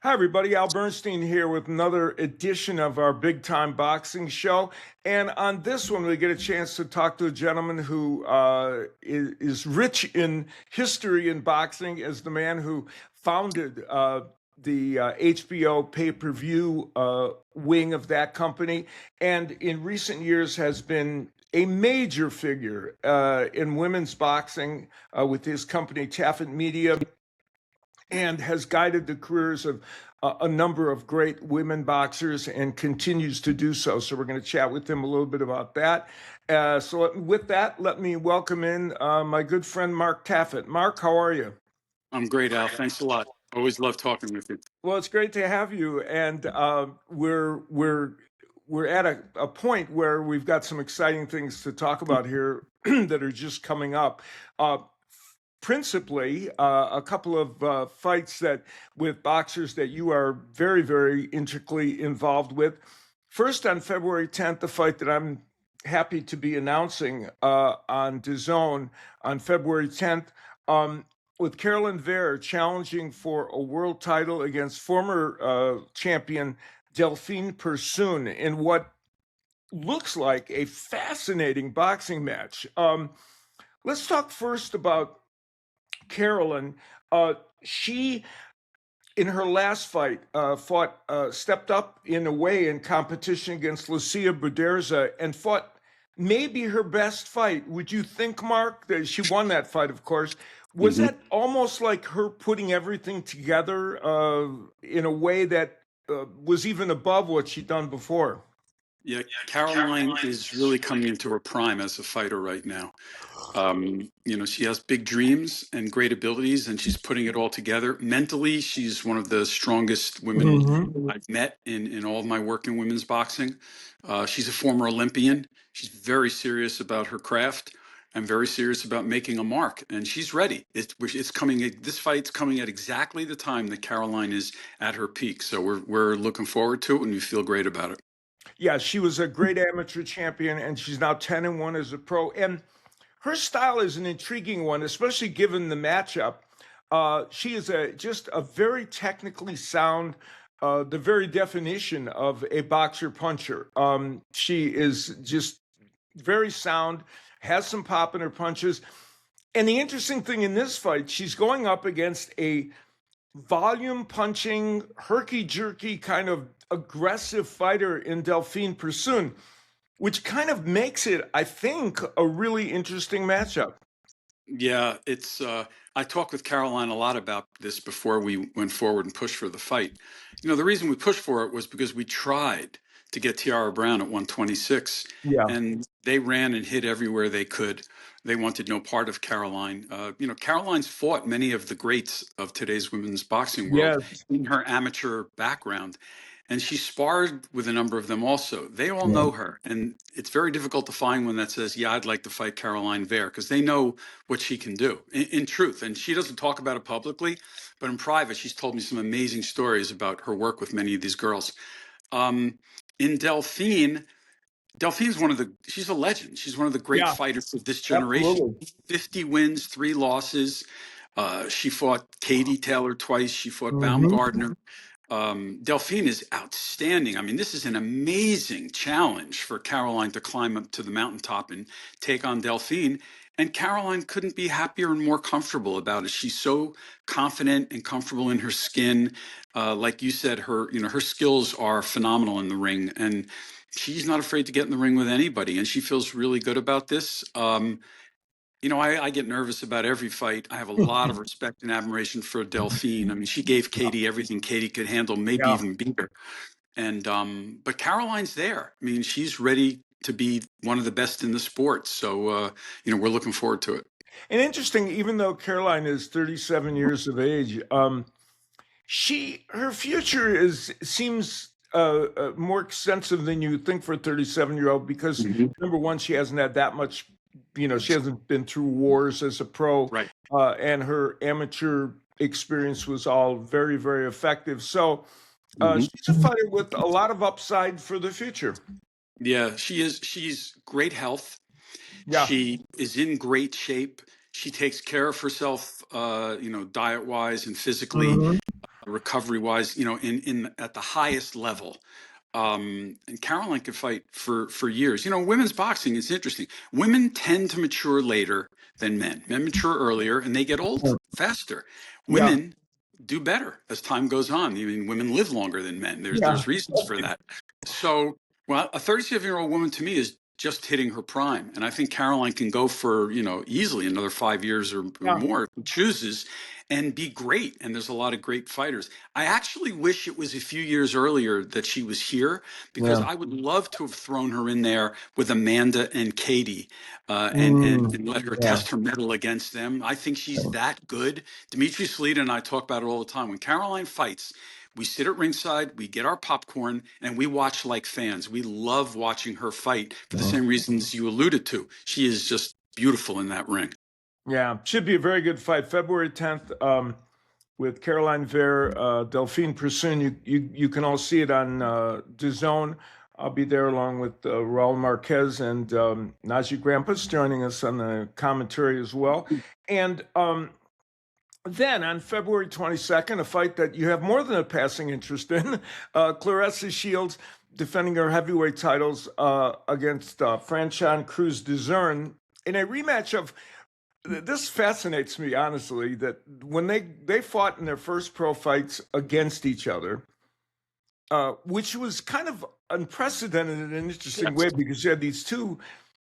Hi, everybody. Al Bernstein here with another edition of our Big Time Boxing Show. And on this one, we get a chance to talk to a gentleman who is rich in history in boxing as the man who founded the HBO Pay-Per-View wing of that company, and in recent years has been a major figure in women's boxing with his company, Taffet Media, and has guided the careers of a number of great women boxers and continues to do so. So we're going to chat with him a little bit about that. With that, let me welcome in my good friend, Mark Taffet. Mark, how are you? I'm great, Al. Thanks a lot. Always love talking with you. Well, it's great to have you. And we're at a point where we've got some exciting things to talk about here that are just coming up. Principally, a couple of fights with boxers that you are very, very intricately involved with. First, on February 10th, the fight that I'm happy to be announcing on DAZN on February 10th, with Caroline Veyr challenging for a world title against former champion Delphine Persoon in what looks like a fascinating boxing match. Let's talk first about Caroline. She, in her last fight, stepped up in a way in competition against Lucia Buderza and fought maybe her best fight. Would you think, Mark, that she won that fight, of course? Was that almost like her putting everything together in a way that was even above what she'd done before? Yeah, Caroline is really coming into her prime as a fighter right now. She has big dreams and great abilities, and she's putting it all together. Mentally, she's one of the strongest women I've met in all of my work in women's boxing. She's a former Olympian. She's very serious about her craft and very serious about making a mark, and she's ready. It's coming. This fight's coming at exactly the time that Caroline is at her peak. So we're looking forward to it, and we feel great about it. Yeah, she was a great amateur champion, and she's now 10-1 as a pro. And her style is an intriguing one, especially given the matchup. She is just a very technically sound, the very definition of a boxer puncher. She is just very sound, has some pop in her punches. And the interesting thing in this fight, she's going up against a volume punching, herky-jerky kind of aggressive fighter in Delphine Persoon, which kind of makes it, I think, a really interesting matchup. Yeah, it's. I talked with Caroline a lot about this before we went forward and pushed for the fight. The reason we pushed for it was because we tried to get Tiara Brown at 126, Yeah. and they ran and hit everywhere they could. They wanted no part of Caroline. Caroline's fought many of the greats of today's women's boxing world in her amateur background. And she sparred with a number of them also. They all know her. And it's very difficult to find one that says, yeah, I'd like to fight Caroline Veyr, because they know what she can do in truth. And she doesn't talk about it publicly, but in private, she's told me some amazing stories about her work with many of these girls. In Delphine, she's a legend. She's one of the great fighters of this generation. Absolutely. 50 wins, 3 losses. She fought Katie Taylor twice. She fought Baumgardner. Delphine is outstanding. I mean, this is an amazing challenge for Caroline to climb up to the mountaintop and take on Delphine. And Caroline couldn't be happier and more comfortable about it. She's so confident and comfortable in her skin. Like you said, her skills are phenomenal in the ring, and she's not afraid to get in the ring with anybody. And she feels really good about this. I get nervous about every fight. I have a lot of respect and admiration for Delphine. I mean, she gave Katie everything Katie could handle, maybe even beat her. And but Caroline's there. I mean, she's ready to be one of the best in the sport. So we're looking forward to it. And interesting, even though Caroline is 37 years of age, her future seems more extensive than you think for a 37-year-old, because number one, she hasn't had that much. She hasn't been through wars as a pro, right? And her amateur experience was all very, very effective. So she's a fighter with a lot of upside for the future. Yeah, she is. She's great health. Yeah. She is in great shape. She takes care of herself, diet-wise and physically. recovery wise, in at the highest level. And Caroline could fight for years. Women's boxing is interesting. Women tend to mature later than men. Men mature earlier and they get old faster. Yeah. Women do better as time goes on. I mean, women live longer than men. There's reasons for that. So, well, a 37-year-old woman to me is just hitting her prime, and I think Caroline can go for easily another 5 years or more if she chooses, and be great. And there's a lot of great fighters. I actually wish it was a few years earlier that she was here, because I would love to have thrown her in there with Amanda and Katie, and let her test her mettle against them. I think she's that good. Dimitri Salita and I talk about it all the time. When Caroline fights, we sit at ringside, we get our popcorn, and we watch like fans. We love watching her fight for the same reasons you alluded to. She is just beautiful in that ring. Yeah, should be a very good fight. February 10th, with Caroline Veyr, Delphine Persoon. You can all see it on DAZN. I'll be there along with Raul Marquez and Najee Grampus joining us on the commentary as well. And then on February 22nd, a fight that you have more than a passing interest in, Claressa Shields defending her heavyweight titles against Franchon Crews-Dezurn in a rematch of. This fascinates me, honestly, that when they fought in their first pro fights against each other, which was kind of unprecedented in an interesting way, because you had these two,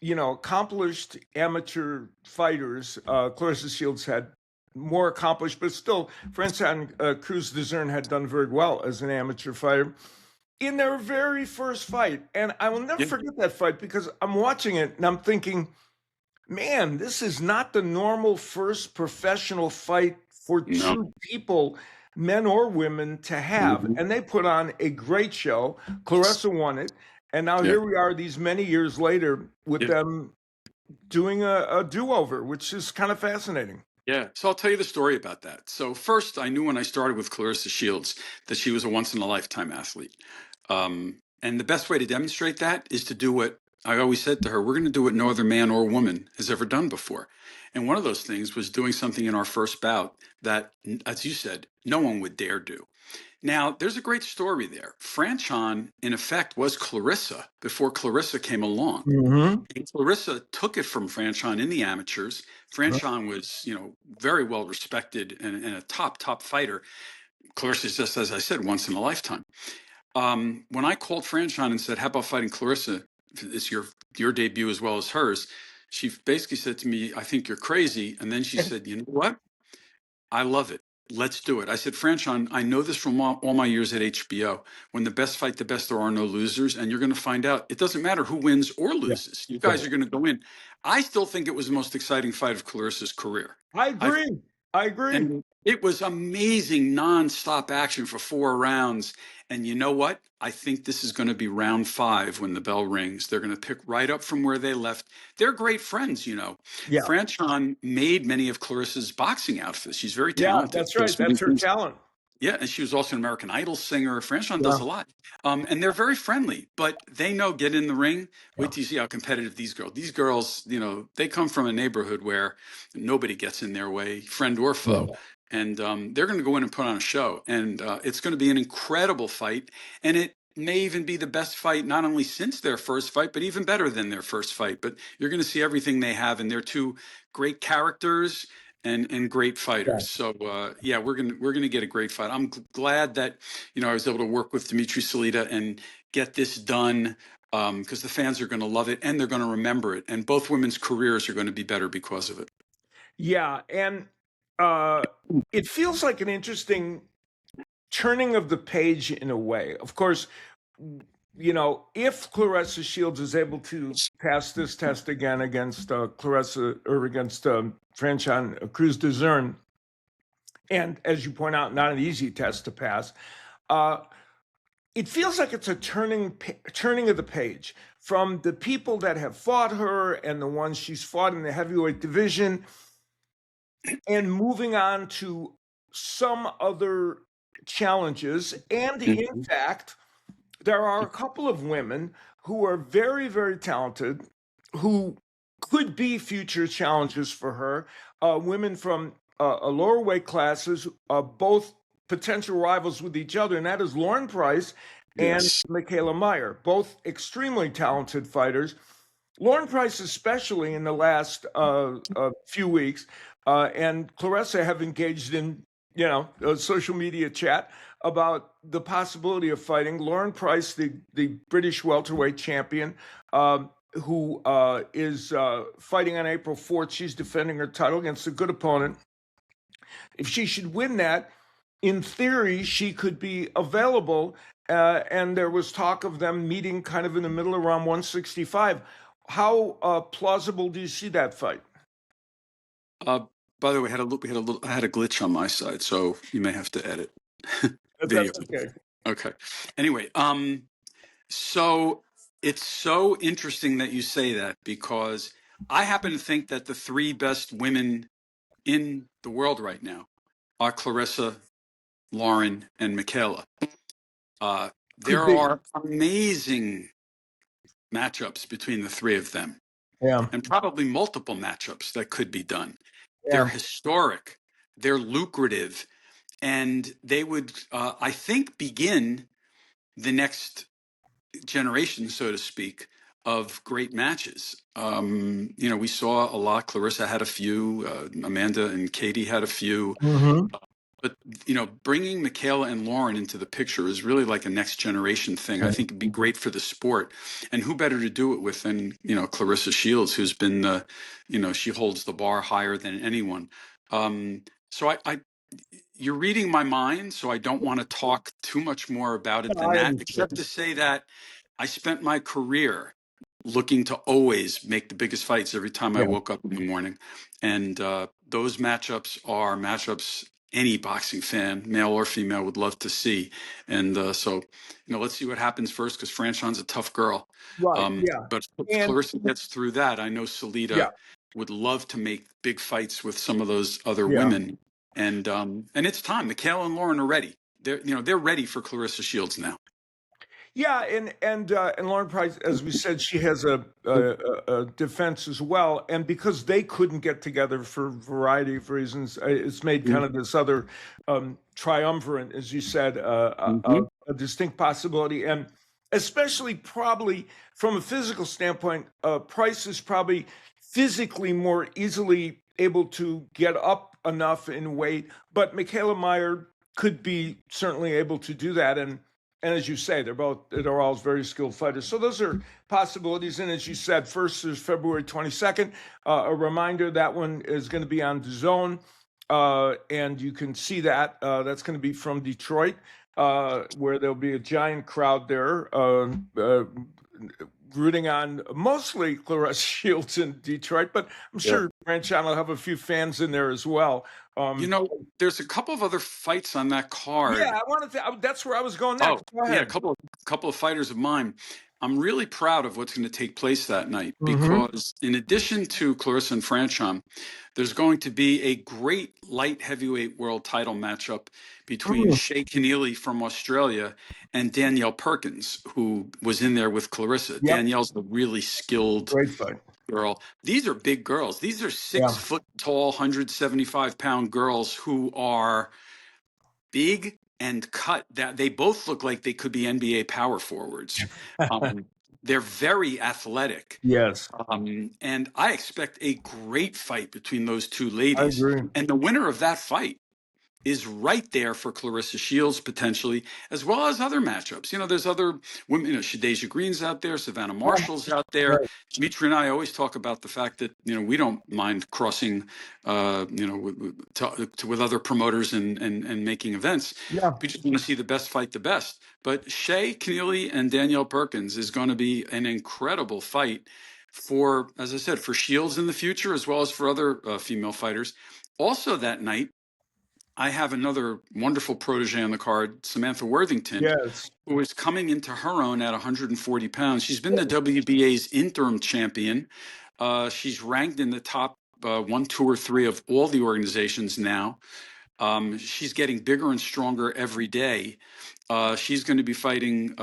accomplished amateur fighters. Claressa Shields had more accomplished, but still, Franchon Crews-Dezurn had done very well as an amateur fighter in their very first fight. And I will never forget that fight, because I'm watching it and I'm thinking, man, this is not the normal first professional fight for two people, men or women, to have. And they put on a great show. Claressa won it. And now here we are these many years later with them doing a do-over, which is kind of fascinating. Yeah. So I'll tell you the story about that. So first, I knew when I started with Claressa Shields that she was a once-in-a-lifetime athlete. And the best way to demonstrate that is to do what I always said to her: we're going to do what no other man or woman has ever done before. And one of those things was doing something in our first bout that, as you said, no one would dare do. Now, there's a great story there. Franchon, in effect, was Claressa before Claressa came along. And Claressa took it from Franchon in the amateurs. Franchon was, very well respected and a top fighter. Claressa is, just as I said, once in a lifetime. When I called Franchon and said, how about fighting Claressa? It's your debut as well as hers. She basically said to me, I think you're crazy. And then she said, you know what? I love it. Let's do it. I said, Franchon, I know this from all my years at HBO. When the best fight the best, there are no losers. And you're going to find out. It doesn't matter who wins or loses. You guys are going to go in. I still think it was the most exciting fight of Claressa's career. I agree. And it was amazing nonstop action for 4 rounds. And you know what? I think this is going to be round 5 when the bell rings. They're going to pick right up from where they left. They're great friends, Yeah. Franchon made many of Claressa's boxing outfits. She's very talented. Yeah, that's right. That's her talent. Yeah, and she was also an American Idol singer. Franchon does a lot. And they're very friendly, but they know, get in the ring. Wait till you see how competitive these girls, they come from a neighborhood where nobody gets in their way, friend or foe. And they're going to go in and put on a show. And it's going to be an incredible fight. And it may even be the best fight, not only since their first fight, but even better than their first fight. But you're going to see everything they have. And they're two great characters and great fighters. So we're gonna get a great fight. I'm glad that I was able to work with Dimitri Salita and get this done, because the fans are going to love it and they're going to remember it. And both women's careers are going to be better because of it. Yeah, and it feels like an interesting turning of the page in a way. Of course, if Claressa Shields is able to pass this test again against Franchon Crews-Dezurn, and as you point out, not an easy test to pass, it feels like it's a turning of the page from the people that have fought her and the ones she's fought in the heavyweight division, and moving on to some other challenges. And in fact, there are a couple of women who are very, very talented, who could be future challenges for her. Women from lower weight classes, both potential rivals with each other, and that is Lauren Price and Yes. Mikaela Mayer, both extremely talented fighters. Lauren Price, especially in the last few weeks, and Claressa have engaged in, social media chat about the possibility of fighting Lauren Price, the British welterweight champion, who is fighting on April 4th. She's defending her title against a good opponent. If she should win that, in theory, she could be available. And there was talk of them meeting kind of in the middle around 165. How plausible do you see that fight? By the way, I had a glitch on my side, so you may have to edit video. That's okay. Okay. Anyway, so it's so interesting that you say that, because I happen to think that the three best women in the world right now are Claressa, Lauren, and Mikaela. There are amazing matchups between the three of them. Yeah. And probably multiple matchups that could be done. Yeah. They're historic, they're lucrative, and they would, I think, begin the next generation, so to speak, of great matches. We saw a lot. Claressa had a few. Amanda and Katie had a few. Mm-hmm. But, bringing Mikaela and Lauren into the picture is really like a next generation thing. I think it'd be great for the sport. And who better to do it with than, Claressa Shields, who's been she holds the bar higher than anyone. So you're reading my mind, so I don't want to talk too much more about it than that, except to say that I spent my career looking to always make the biggest fights every time I woke up in the morning. And those matchups are matchups any boxing fan, male or female, would love to see. And so, let's see what happens first, because Franchon's a tough girl. Right. But if Claressa gets through that, I know Salita would love to make big fights with some of those other women. And it's time. Mikaela and Lauren are ready. They're ready for Claressa Shields now. Yeah, and Lauren Price, as we said, she has a defense as well, and because they couldn't get together for a variety of reasons, it's made kind of this other triumvirate, as you said, a distinct possibility, and especially probably from a physical standpoint, Price is probably physically more easily able to get up enough in weight, but Mikaela Mayer could be certainly able to do that, and as you say, they're all very skilled fighters. So those are possibilities. And as you said, first is February 22nd. A reminder, that one is going to be on DAZN. And you can see that. That's going to be from Detroit, where there'll be a giant crowd there rooting on mostly Claressa Shields in Detroit, but I'm sure Franchon will have a few fans in there as well. There's a couple of other fights on that card. Yeah, I wanted to. That's where I was going next. Go ahead. Yeah, a couple of fighters of mine. I'm really proud of what's going to take place that night, because in addition to Claressa and Franchon, there's going to be a great light heavyweight world title matchup between Shay Keneally from Australia and Danielle Perkins, who was in there with Claressa. Yep. Danielle's a really skilled girl. These are big girls. These are 6 foot tall, 175-pound girls who are big and cut. That they both look like they could be NBA power forwards. They're very athletic. Yes. And I expect a great fight between those two ladies. I agree. And the winner of that fight is right there for Claressa Shields potentially, as well as other matchups. There's other women, Shadeja Green's out there, Savannah Marshall's out there. Right. Dimitri and I always talk about the fact that, we don't mind crossing, with other promoters and making events. Yeah. We just want to see the best fight the best. But Shay Keneally and Danielle Perkins is going to be an incredible fight for, as I said, for Shields in the future, as well as for other female fighters. Also that night, I have another wonderful protege on the card, Samantha Worthington, who is coming into her own at 140 pounds. She's been the WBA's interim champion. She's ranked in the top 1, 2, or 3 of all the organizations now. She's getting bigger and stronger every day. She's going to be fighting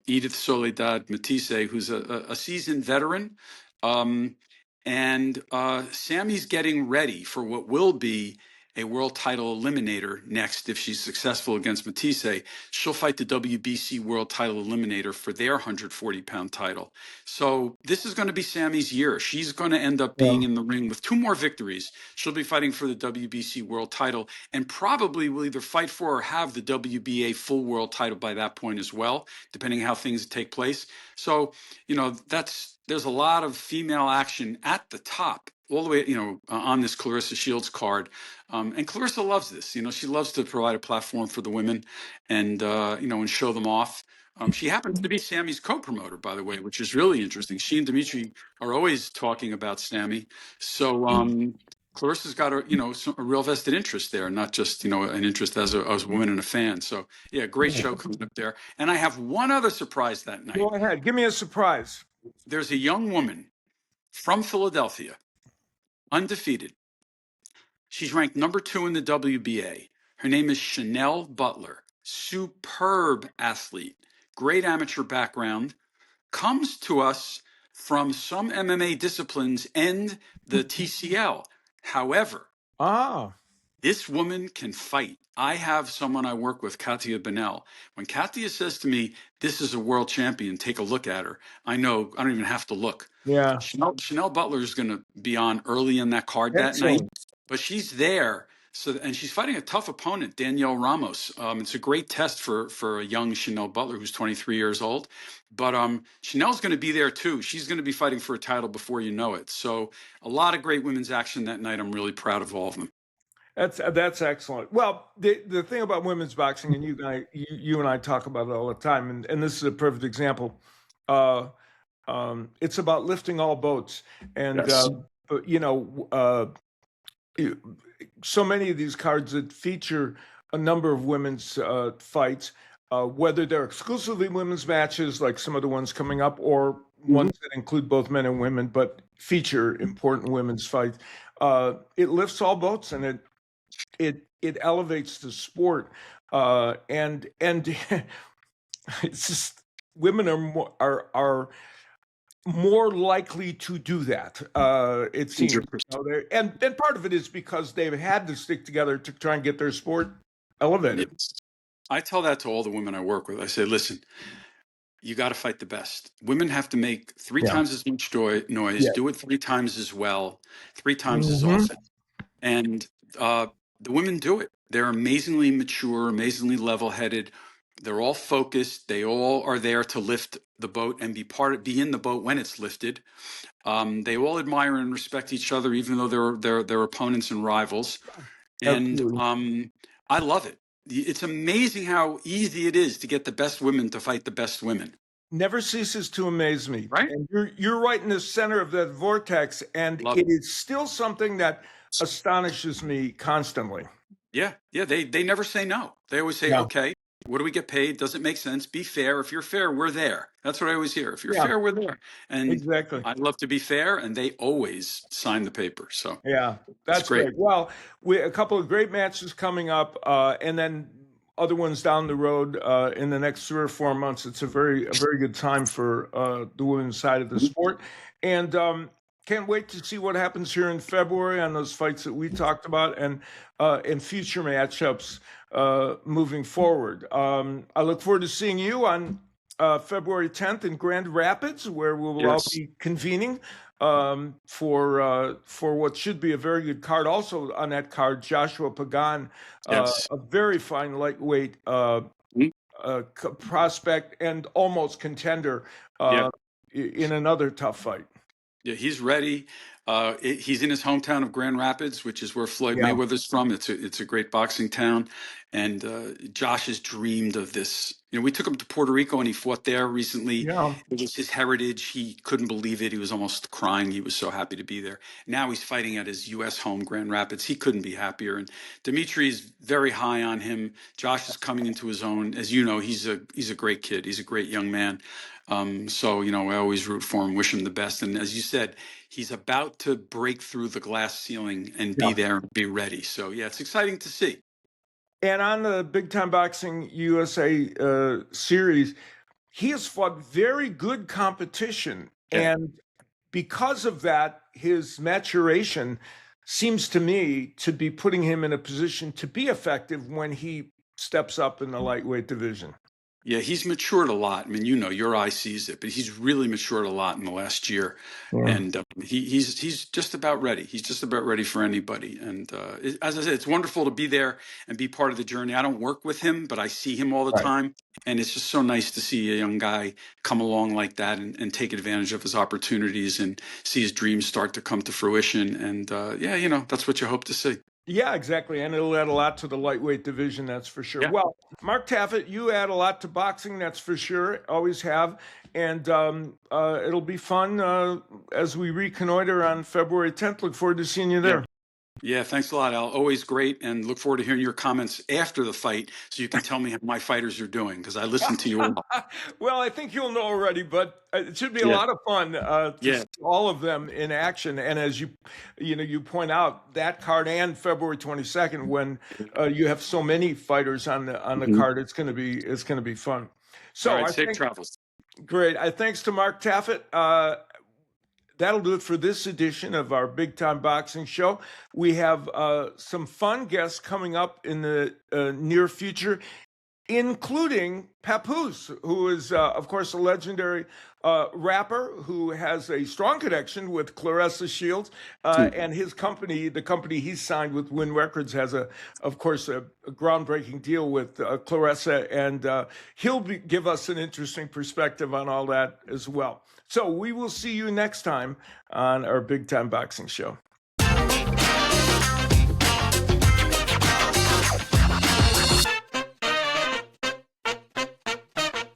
Edith Soledad Matisse, who's a seasoned veteran. And Sammy's getting ready for what will be a world title eliminator next. If she's successful against Matisse, she'll fight the WBC world title eliminator for their 140-pound title. So this is going to be Sammy's year. She's going to end up being in the ring with 2 more victories. She'll be fighting for the WBC world title and probably will either fight for or have the WBA full world title by that point as well, depending on how things take place. So, there's a lot of female action at the top, all the way, on this Claressa Shields card. And Claressa loves this. She loves to provide a platform for the women and, and show them off. She happens to be Sammy's co-promoter, by the way, which is really interesting. She and Dimitri are always talking about Sammy. So Claressa's got a real vested interest there, not just, an interest as a woman and a fan. So, yeah, great show coming up there. And I have one other surprise that night. Go ahead. Give me a surprise. There's a young woman from Philadelphia, undefeated. She's ranked number 2 in the WBA. Her name is Chanel Butler. Superb athlete, great amateur background, comes to us from some MMA disciplines and the TCL. However, this woman can fight. I have someone I work with, Katia Benel. When Katia says to me, this is a world champion, take a look at her, I know I don't even have to look. Yeah. Chanel Butler is going to be on early in that card that night, but she's there. And she's fighting a tough opponent, Danielle Ramos. It's a great test for a young Chanel Butler who's 23 years old. But Chanel's going to be there too. She's going to be fighting for a title before you know it. So a lot of great women's action that night. I'm really proud of all of them. That's excellent. Well, the thing about women's boxing, and you and I talk about it all the time, and this is a perfect example. It's about lifting all boats, and Yes. So many of these cards that feature a number of women's fights, whether they're exclusively women's matches, like some of the ones coming up, or ones that include both men and women, but feature important women's fights. It lifts all boats, and it elevates the sport, and it's just women are more likely to do that. It seems, and part of it is because they've had to stick together to try and get their sport elevated. I tell that to all the women I work with. I say, listen, you got to fight the best. Women have to make 3 times as much noise, do it 3 times as well, 3 times as often. And the women do it. They're amazingly mature, amazingly level-headed. They're all focused. They all are there to lift the boat and be in the boat when it's lifted. They all admire and respect each other, even though they're opponents and rivals. And I love it. It's amazing how easy it is to get the best women to fight the best women. Never ceases to amaze me. Right? And you're right in the center of that vortex, and it is still something that astonishes me constantly. Yeah. They never say no. They always say, okay, what do we get paid? Does it make sense? Be fair. If you're fair, we're there. That's what I always hear. If you're fair, we're there. And exactly. I love to be fair, and they always sign the paper. So that's great. Well, a couple of great matches coming up, and then other ones down the road in the next 3 or 4 months. It's a very good time for the women's side of the sport, and can't wait to see what happens here in February on those fights that we talked about, and future matchups moving forward. I look forward to seeing you on February 10th in Grand Rapids, where we will all be convening for what should be a very good card. Also on that card, Joshua Pagan, a very fine lightweight prospect and almost contender in another tough fight. Yeah, he's ready. He's in his hometown of Grand Rapids, which is where Floyd Mayweather's from. It's a great boxing town, and Josh has dreamed of this. We took him to Puerto Rico, and he fought there recently. It was his heritage. He couldn't believe it. He was almost crying. He was so happy to be there. Now he's fighting at his U.S. home, Grand Rapids. He couldn't be happier. And Dimitri's very high on him. Josh is coming into his own. As you know, he's a great kid. He's a great young man. So, I always root for him, wish him the best. And as you said, he's about to break through the glass ceiling and be there and be ready. So, it's exciting to see. And on the Big Time Boxing USA series, he has fought very good competition. And because of that, his maturation seems to me to be putting him in a position to be effective when he steps up in the lightweight division. Yeah, he's matured a lot. I mean, your eye sees it, but he's really matured a lot in the last year, and he's just about ready. He's just about ready for anybody. And as I said, it's wonderful to be there and be part of the journey. I don't work with him, but I see him all the time, and it's just so nice to see a young guy come along like that and take advantage of his opportunities and see his dreams start to come to fruition. And that's what you hope to see. Yeah, exactly. And it'll add a lot to the lightweight division, that's for sure. Yeah. Well, Mark Taffet, you add a lot to boxing, that's for sure. Always have. And it'll be fun as we reconnoiter on February 10th. Look forward to seeing you there. Yeah, thanks a lot, Al. Always great, and look forward to hearing your comments after the fight so you can tell me how my fighters are doing, because I listen to you all. Well, I think you'll know already, but it should be a lot of fun to see all of them in action. And as you point out, that card and February 22nd, when you have so many fighters on the card, it's going to be fun. So all right, safe travels. Great. Thanks to Mark Taffet. That'll do it for this edition of our Big Time Boxing Show. We have some fun guests coming up in the near future, including Papoose, who is, of course, a legendary rapper who has a strong connection with Claressa Shields, and his company, the company he's signed with Win Records, has, of course, a groundbreaking deal with Claressa, and he'll give us an interesting perspective on all that as well. So we will see you next time on our Big Time Boxing Show.